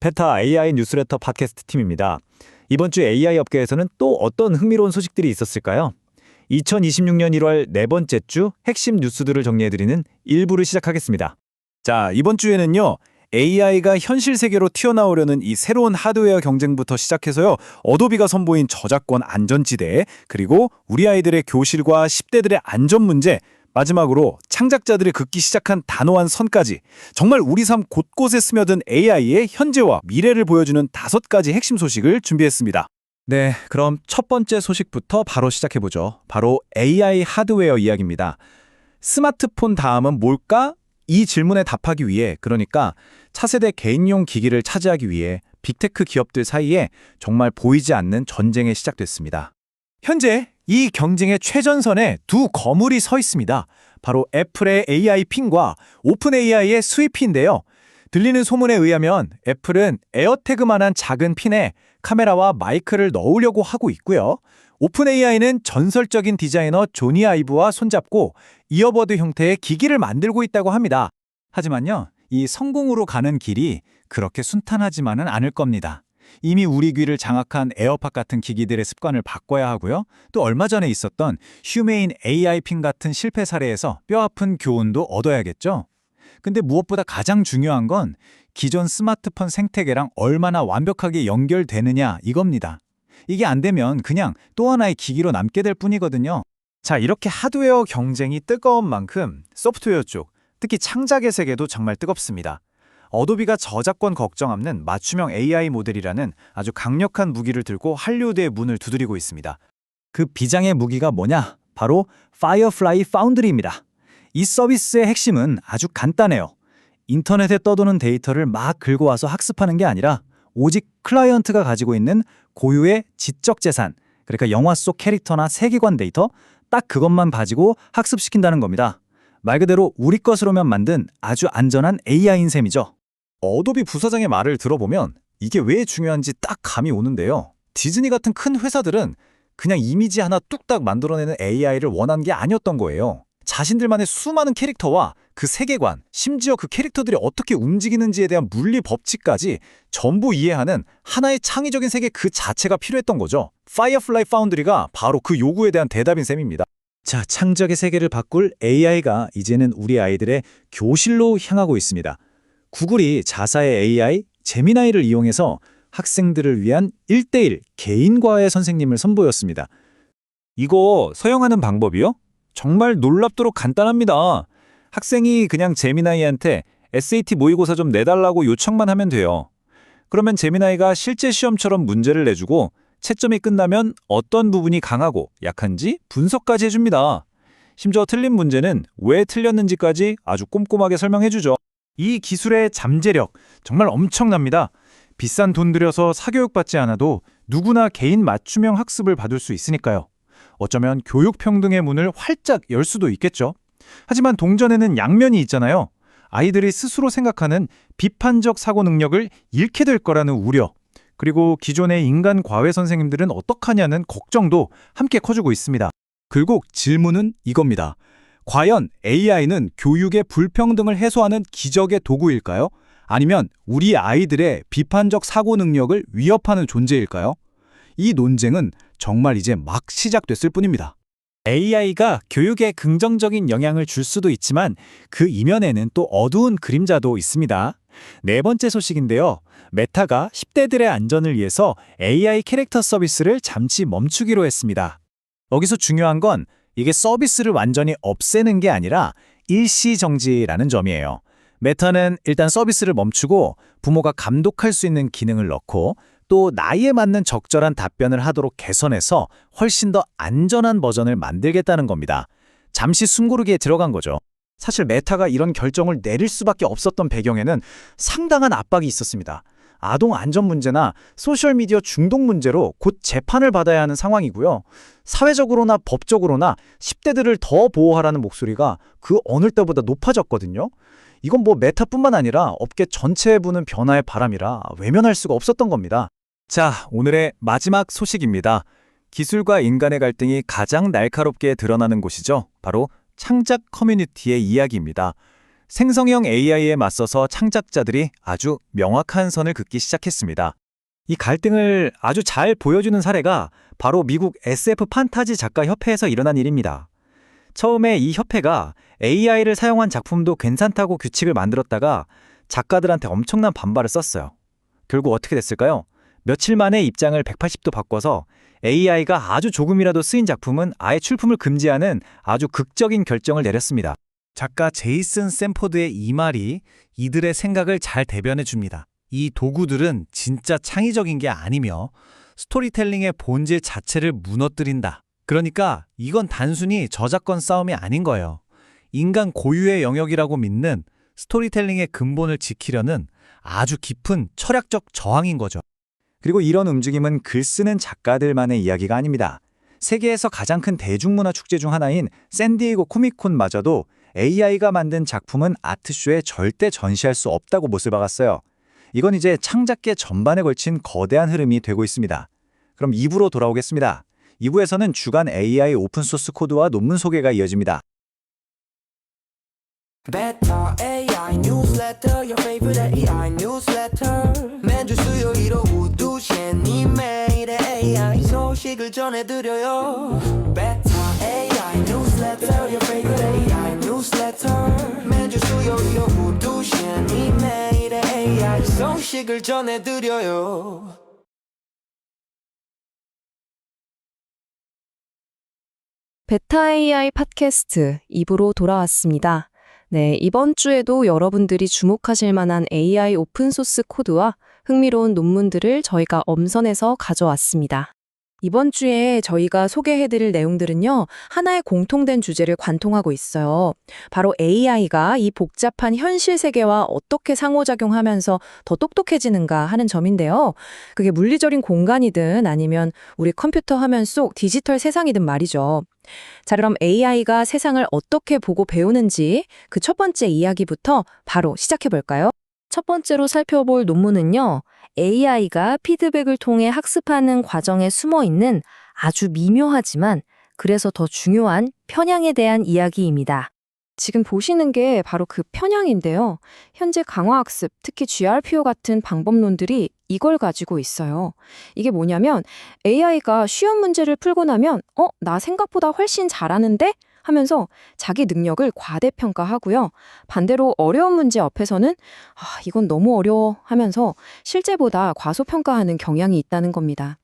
베타 AI 뉴스레터 팟캐스트 팀입니다. 이번 주 AI 업계에서는 또 어떤 흥미로운 소식들이 있었을까요? 2026년 1월 네 번째 주 핵심 뉴스들을 정리해드리는 1부를 시작하겠습니다. 자, 이번 주에는요. AI가 현실 세계로 튀어나오려는 이 새로운 하드웨어 경쟁부터 시작해서요. 어도비가 선보인 저작권 안전지대, 그리고 우리 아이들의 교실과 10대들의 안전 문제, 마지막으로 창작자들이 긋기 시작한 단호한 선까지 정말 우리 삶 곳곳에 스며든 AI의 현재와 미래를 보여주는 5가지 핵심 소식을 준비했습니다. 네, 그럼 첫 번째 소식부터 바로 시작해보죠. 바로 AI 하드웨어 이야기입니다. 스마트폰 다음은 뭘까? 이 질문에 답하기 위해, 그러니까 차세대 개인용 기기를 차지하기 위해 빅테크 기업들 사이에 정말 보이지 않는 전쟁이 시작됐습니다. 현재 이 경쟁의 최전선에 두 거물이 서 있습니다. 바로 애플의 AI 핀과 오픈 AI의 스위피인데요. 들리는 소문에 의하면 애플은 에어태그만한 작은 핀에 카메라와 마이크를 넣으려고 하고 있고요. 오픈 AI는 전설적인 디자이너 조니 아이브와 손잡고 이어버드 형태의 기기를 만들고 있다고 합니다. 하지만요, 이 성공으로 가는 길이 그렇게 순탄하지만은 않을 겁니다. 이미 우리 귀를 장악한 에어팟 같은 기기들의 습관을 바꿔야 하고요. 또 얼마 전에 있었던 휴메인 AI 핀 같은 실패 사례에서 뼈아픈 교훈도 얻어야겠죠. 근데 무엇보다 가장 중요한 건 기존 스마트폰 생태계랑 얼마나 완벽하게 연결되느냐 이겁니다. 이게 안 되면 그냥 또 하나의 기기로 남게 될 뿐이거든요. 자, 이렇게 하드웨어 경쟁이 뜨거운 만큼 소프트웨어 쪽, 특히 창작의 세계도 정말 뜨겁습니다. 어도비가 저작권 걱정 없는 맞춤형 AI 모델이라는 아주 강력한 무기를 들고 할리우드의 문을 두드리고 있습니다. 그 비장의 무기가 뭐냐? 바로 파이어플라이 파운드리입니다. 이 서비스의 핵심은 아주 간단해요. 인터넷에 떠도는 데이터를 막 긁어 와서 학습하는 게 아니라 오직 클라이언트가 가지고 있는 고유의 지적 재산, 그러니까 영화 속 캐릭터나 세계관 데이터, 딱 그것만 가지고 학습시킨다는 겁니다. 말 그대로 우리 것으로만 만든 아주 안전한 AI인 셈이죠. 어도비 부사장의 말을 들어보면 이게 왜 중요한지 딱 감이 오는데요. 디즈니 같은 큰 회사들은 그냥 이미지 하나 뚝딱 만들어내는 AI를 원한 게 아니었던 거예요. 자신들만의 수많은 캐릭터와 그 세계관, 심지어 그 캐릭터들이 어떻게 움직이는지에 대한 물리 법칙까지 전부 이해하는 하나의 창의적인 세계 그 자체가 필요했던 거죠. 파이어플라이 파운드리가 바로 그 요구에 대한 대답인 셈입니다. 자, 창작의 세계를 바꿀 AI가 이제는 우리 아이들의 교실로 향하고 있습니다. 구글이 자사의 AI, 제미나이를 이용해서 학생들을 위한 1대1 개인 과외 선생님을 선보였습니다. 이거 서영하는 방법이요? 정말 놀랍도록 간단합니다. 학생이 그냥 제미나이한테 SAT 모의고사 좀 내달라고 요청만 하면 돼요. 그러면 제미나이가 실제 시험처럼 문제를 내주고 채점이 끝나면 어떤 부분이 강하고 약한지 분석까지 해줍니다. 심지어 틀린 문제는 왜 틀렸는지까지 아주 꼼꼼하게 설명해주죠. 이 기술의 잠재력 정말 엄청납니다. 비싼 돈 들여서 사교육받지 않아도 누구나 개인 맞춤형 학습을 받을 수 있으니까요. 어쩌면 교육 평등의 문을 활짝 열 수도 있겠죠. 하지만 동전에는 양면이 있잖아요. 아이들이 스스로 생각하는 비판적 사고 능력을 잃게 될 거라는 우려, 그리고 기존의 인간 과외 선생님들은 어떡하냐는 걱정도 함께 커지고 있습니다. 결국 질문은 이겁니다. 과연 AI는 교육의 불평등을 해소하는 기적의 도구일까요? 아니면 우리 아이들의 비판적 사고 능력을 위협하는 존재일까요? 이 논쟁은 정말 이제 막 시작됐을 뿐입니다. AI가 교육에 긍정적인 영향을 줄 수도 있지만 그 이면에는 또 어두운 그림자도 있습니다. 네 번째 소식인데요. 메타가 10대들의 안전을 위해서 AI 캐릭터 서비스를 잠시 멈추기로 했습니다. 여기서 중요한 건 이게 서비스를 완전히 없애는 게 아니라 일시정지라는 점이에요. 메타는 일단 서비스를 멈추고 부모가 감독할 수 있는 기능을 넣고 또 나이에 맞는 적절한 답변을 하도록 개선해서 훨씬 더 안전한 버전을 만들겠다는 겁니다. 잠시 숨고르기에 들어간 거죠. 사실 메타가 이런 결정을 내릴 수밖에 없었던 배경에는 상당한 압박이 있었습니다. 아동 안전 문제나 소셜미디어 중독 문제로 곧 재판을 받아야 하는 상황이고요. 사회적으로나 법적으로나 10대들을 더 보호하라는 목소리가 그 어느 때보다 높아졌거든요. 이건 뭐 메타뿐만 아니라 업계 전체에 부는 변화의 바람이라 외면할 수가 없었던 겁니다. 자, 오늘의 마지막 소식입니다. 기술과 인간의 갈등이 가장 날카롭게 드러나는 곳이죠. 바로 창작 커뮤니티의 이야기입니다. 생성형 AI에 맞서서 창작자들이 아주 명확한 선을 긋기 시작했습니다. 이 갈등을 아주 잘 보여주는 사례가 바로 미국 SF 판타지 작가 협회에서 일어난 일입니다. 처음에 이 협회가 AI를 사용한 작품도 괜찮다고 규칙을 만들었다가 작가들한테 엄청난 반발을 썼어요. 결국 어떻게 됐을까요? 며칠 만에 입장을 180도 바꿔서 AI가 아주 조금이라도 쓰인 작품은 아예 출품을 금지하는 아주 극적인 결정을 내렸습니다. 작가 제이슨 샌포드의 이 말이 이들의 생각을 잘 대변해 줍니다. 이 도구들은 진짜 창의적인 게 아니며 스토리텔링의 본질 자체를 무너뜨린다. 그러니까 이건 단순히 저작권 싸움이 아닌 거예요. 인간 고유의 영역이라고 믿는 스토리텔링의 근본을 지키려는 아주 깊은 철학적 저항인 거죠. 그리고 이런 움직임은 글 쓰는 작가들만의 이야기가 아닙니다. 세계에서 가장 큰 대중문화 축제 중 하나인 샌디에이고 코믹콘마저도 AI가 만든 작품은 아트쇼에 절대 전시할 수 없다고 못을 박았어요. 이건 이제 창작계 전반에 걸친 거대한 흐름이 되고 있습니다. 그럼 2부로 돌아오겠습니다. 2부에서는 주간 AI 오픈소스 코드와 논문 소개가 이어집니다. Beta AI newsletter, your favorite AI newsletter. 매주 수요일 오후 2시엔 이메일에 AI 소식을 전해드려요. Beta AI newsletter, your favorite AI newsletter. 매주 수요일 오후 2시엔 이메일에 AI 소식을 전해드려요. 베타 AI 팟캐스트 2부로 돌아왔습니다. 네, 이번 주에도 여러분들이 주목하실 만한 AI 오픈소스 코드와 흥미로운 논문들을 저희가 엄선해서 가져왔습니다. 이번 주에 저희가 소개해드릴 내용들은요, 하나의 공통된 주제를 관통하고 있어요. 바로 AI가 이 복잡한 현실 세계와 어떻게 상호작용하면서 더 똑똑해지는가 하는 점인데요. 그게 물리적인 공간이든 아니면 우리 컴퓨터 화면 속 디지털 세상이든 말이죠. 자, 그럼 AI가 세상을 어떻게 보고 배우는지 그 첫 번째 이야기부터 바로 시작해볼까요? 첫 번째로 살펴볼 논문은요, AI가 피드백을 통해 학습하는 과정에 숨어있는 아주 미묘하지만 그래서 더 중요한 편향에 대한 이야기입니다. 지금 보시는 게 바로 그 편향인데요. 현재 강화학습, 특히 GRPO 같은 방법론들이 이걸 가지고 있어요. 이게 뭐냐면 AI가 쉬운 문제를 풀고 나면 나 생각보다 훨씬 잘하는데? 하면서 자기 능력을 과대평가하고요. 반대로 어려운 문제 옆에서는 이건 너무 어려워 하면서 실제보다 과소평가하는 경향이 있다는 겁니다.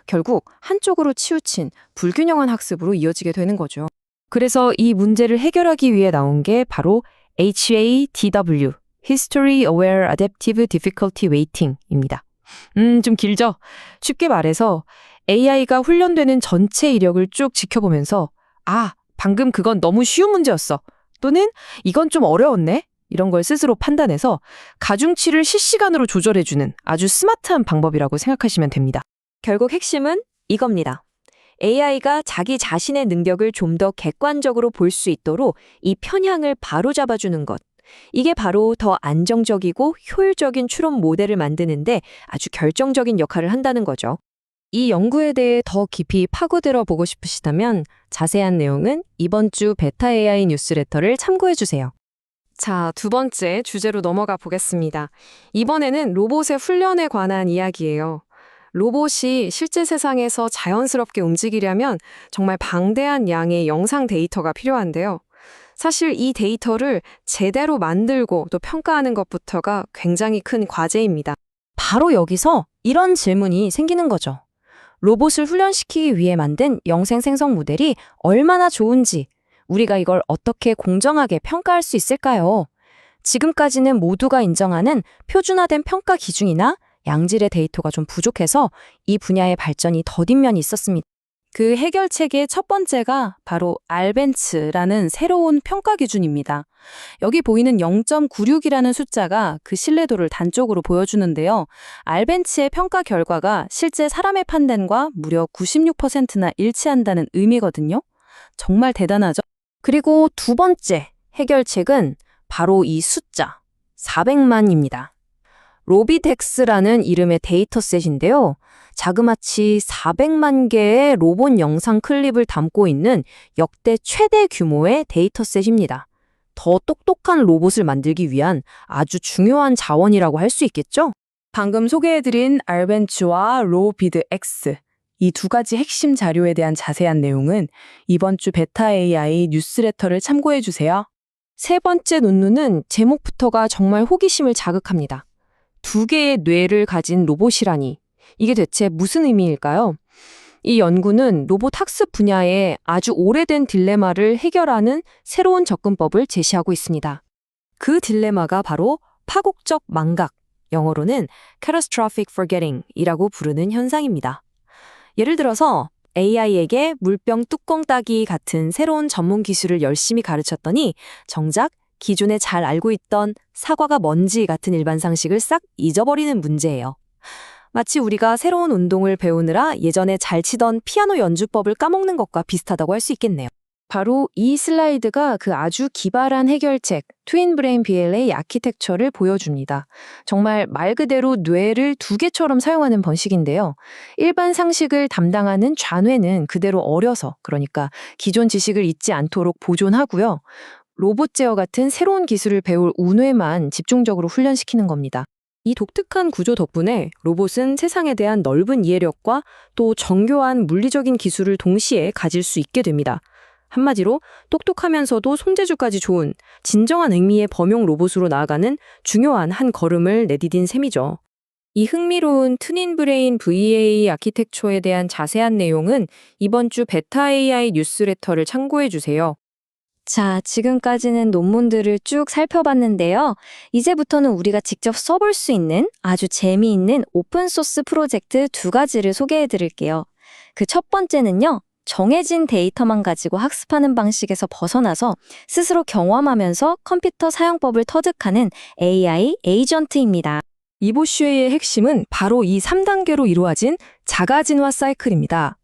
결국 한쪽으로 치우친 불균형한 학습으로 이어지게 되는 거죠. 그래서 이 문제를 해결하기 위해 나온 게 바로 HADW, History Aware Adaptive Difficulty Weighting입니다. 좀 길죠? 쉽게 말해서 AI가 훈련되는 전체 이력을 쭉 지켜보면서 방금 그건 너무 쉬운 문제였어. 또는 이건 좀 어려웠네. 이런 걸 스스로 판단해서 가중치를 실시간으로 조절해주는 아주 스마트한 방법이라고 생각하시면 됩니다. 결국 핵심은 이겁니다. AI가 자기 자신의 능력을 좀 더 객관적으로 볼 수 있도록 이 편향을 바로잡아주는 것. 이게 바로 더 안정적이고 효율적인 추론 모델을 만드는데 아주 결정적인 역할을 한다는 거죠. 이 연구에 대해 더 깊이 파고들어 보고 싶으시다면 자세한 내용은 이번 주 베타 AI 뉴스레터를 참고해 주세요. 자, 두 번째 주제로 넘어가 보겠습니다. 이번에는 로봇의 훈련에 관한 이야기예요. 로봇이 실제 세상에서 자연스럽게 움직이려면 정말 방대한 양의 영상 데이터가 필요한데요. 사실 이 데이터를 제대로 만들고 또 평가하는 것부터가 굉장히 큰 과제입니다. 바로 여기서 이런 질문이 생기는 거죠. 로봇을 훈련시키기 위해 만든 영생 생성 모델이 얼마나 좋은지 우리가 이걸 어떻게 공정하게 평가할 수 있을까요? 지금까지는 모두가 인정하는 표준화된 평가 기준이나 양질의 데이터가 좀 부족해서 이 분야의 발전이 더딘 면이 있었습니다. 그 해결책의 첫 번째가 바로 알벤츠라는 새로운 평가 기준입니다. 여기 보이는 0.96이라는 숫자가 그 신뢰도를 단적으로 보여주는데요. 알벤츠의 평가 결과가 실제 사람의 판단과 무려 96%나 일치한다는 의미거든요. 정말 대단하죠? 그리고 두 번째 해결책은 바로 이 숫자, 400만입니다. 로비덱스라는 이름의 데이터셋인데요. 자그마치 400만 개의 로봇 영상 클립을 담고 있는 역대 최대 규모의 데이터셋입니다. 더 똑똑한 로봇을 만들기 위한 아주 중요한 자원이라고 할 수 있겠죠? 방금 소개해드린 알벤츠와 로비드 X, 이 두 가지 핵심 자료에 대한 자세한 내용은 이번 주 베타 AI 뉴스레터를 참고해주세요. 세 번째 논문은 제목부터가 정말 호기심을 자극합니다. 두 개의 뇌를 가진 로봇이라니, 이게 대체 무슨 의미일까요? 이 연구는 로봇 학습 분야에 아주 오래된 딜레마를 해결하는 새로운 접근법을 제시하고 있습니다. 그 딜레마가 바로 파국적 망각, 영어로는 catastrophic forgetting이라고 부르는 현상입니다. 예를 들어서 AI에게 물병 뚜껑 따기 같은 새로운 전문 기술을 열심히 가르쳤더니 정작 기존에 잘 알고 있던 사과가 뭔지 같은 일반 상식을 싹 잊어버리는 문제예요. 마치 우리가 새로운 운동을 배우느라 예전에 잘 치던 피아노 연주법을 까먹는 것과 비슷하다고 할 수 있겠네요. 바로 이 슬라이드가 그 아주 기발한 해결책, 트윈 브레인 BLA 아키텍처를 보여줍니다. 정말 말 그대로 뇌를 두 개처럼 사용하는 번식인데요. 일반 상식을 담당하는 좌뇌는 그대로 어려서, 그러니까 기존 지식을 잊지 않도록 보존하고요. 로봇 제어 같은 새로운 기술을 배울 우뇌만 집중적으로 훈련시키는 겁니다. 이 독특한 구조 덕분에 로봇은 세상에 대한 넓은 이해력과 또 정교한 물리적인 기술을 동시에 가질 수 있게 됩니다. 한마디로 똑똑하면서도 손재주까지 좋은 진정한 의미의 범용 로봇으로 나아가는 중요한 한 걸음을 내디딘 셈이죠. 이 흥미로운 트윈 브레인 VA 아키텍처에 대한 자세한 내용은 이번 주 베타 AI 뉴스레터를 참고해 주세요. 자, 지금까지는 논문들을 쭉 살펴봤는데요. 이제부터는 우리가 직접 써볼 수 있는 아주 재미있는 오픈소스 프로젝트 두 가지를 소개해 드릴게요. 그 첫 번째는요, 정해진 데이터만 가지고 학습하는 방식에서 벗어나서 스스로 경험하면서 컴퓨터 사용법을 터득하는 AI 에이전트입니다. 이보슈의 핵심은 바로 이 3단계로 이루어진 자가진화 사이클입니다.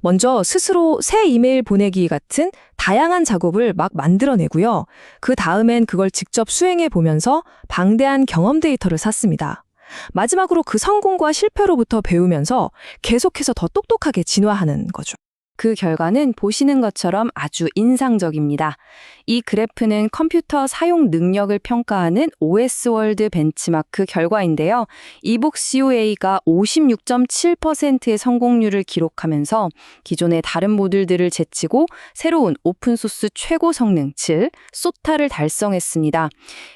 먼저 스스로 새 이메일 보내기 같은 다양한 작업을 막 만들어내고요. 그 다음엔 그걸 직접 수행해 보면서 방대한 경험 데이터를 쌓습니다. 마지막으로 그 성공과 실패로부터 배우면서 계속해서 더 똑똑하게 진화하는 거죠. 그 결과는 보시는 것처럼 아주 인상적입니다. 이 그래프는 컴퓨터 사용 능력을 평가하는 OS월드 벤치마크 결과인데요. 이복 COA가 56.7%의 성공률을 기록하면서 기존의 다른 모듈들을 제치고 새로운 오픈소스 최고 성능, 즉 소타를 달성했습니다.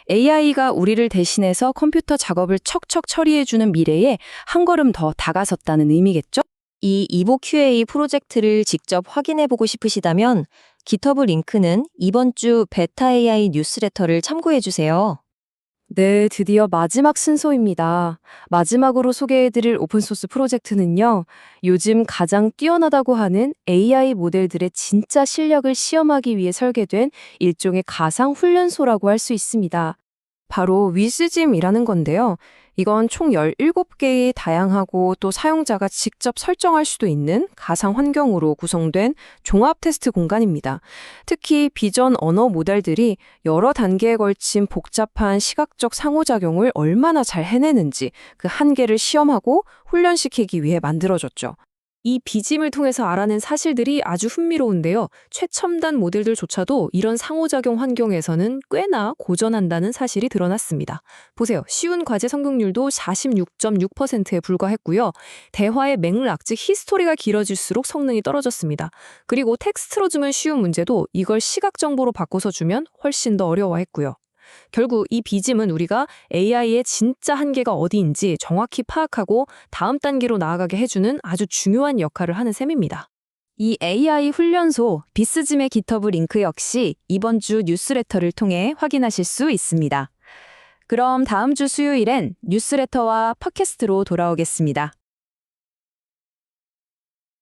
AI가 우리를 대신해서 컴퓨터 작업을 척척 처리해주는 미래에 한 걸음 더 다가섰다는 의미겠죠? 이 이보 QA 프로젝트를 직접 확인해보고 싶으시다면 GitHub 링크는 이번 주 베타 AI 뉴스레터를 참고해주세요. 네, 드디어 마지막 순서입니다. 마지막으로 소개해드릴 오픈소스 프로젝트는요, 요즘 가장 뛰어나다고 하는 AI 모델들의 진짜 실력을 시험하기 위해 설계된 일종의 가상 훈련소라고 할 수 있습니다. 바로 위스짐이라는 건데요. 이건 총 17개의 다양하고 또 사용자가 직접 설정할 수도 있는 가상 환경으로 구성된 종합 테스트 공간입니다. 특히 비전 언어 모델들이 여러 단계에 걸친 복잡한 시각적 상호작용을 얼마나 잘 해내는지 그 한계를 시험하고 훈련시키기 위해 만들어졌죠. 이 비짐을 통해서 알아낸 사실들이 아주 흥미로운데요. 최첨단 모델들조차도 이런 상호작용 환경에서는 꽤나 고전한다는 사실이 드러났습니다. 보세요. 쉬운 과제 성공률도 46.6%에 불과했고요. 대화의 맥락, 즉 히스토리가 길어질수록 성능이 떨어졌습니다. 그리고 텍스트로 주면 쉬운 문제도 이걸 시각 정보로 바꿔서 주면 훨씬 더 어려워했고요. 결국 이 비짐은 우리가 AI의 진짜 한계가 어디인지 정확히 파악하고 다음 단계로 나아가게 해주는 아주 중요한 역할을 하는 셈입니다. 이 AI 훈련소 비스짐의 GitHub 링크 역시 이번 주 뉴스레터를 통해 확인하실 수 있습니다. 그럼 다음 주 수요일엔 뉴스레터와 팟캐스트로 돌아오겠습니다.